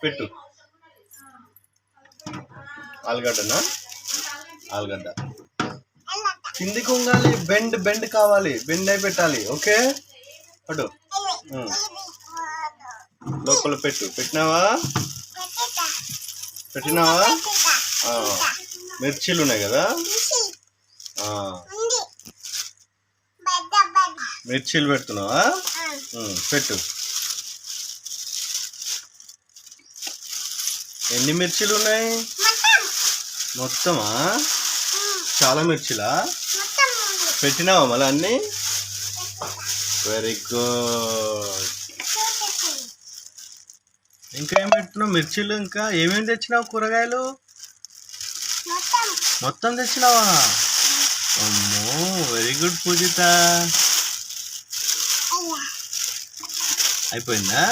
పెట్టు. ఆలుగడ్డనా? ఆలుగడ్డ కిందికి ఉండాలి. బెండ్ కావాలి. బెండ్ అయి పెట్టాలి. ఓకే అటు లోపల పెట్టు. పెట్టినావా? మిర్చీలు ఉన్నాయి కదా, మిర్చీలు పెడుతున్నావా? పెట్టు. ఎన్ని మిర్చీలు ఉన్నాయి మొత్తమా? చాలా మిర్చిలా పెట్టినావా మళ్ళీ అన్ని? Very good. ఇంకా ఏం పెట్టినావు? మిర్చీలు. ఇంకా ఏమేమి తెచ్చినావు? కూరగాయలు మొత్తం తెచ్చినావా? అమ్మో, వెరీ గుడ్ పూజిత. అయిపోయిందా?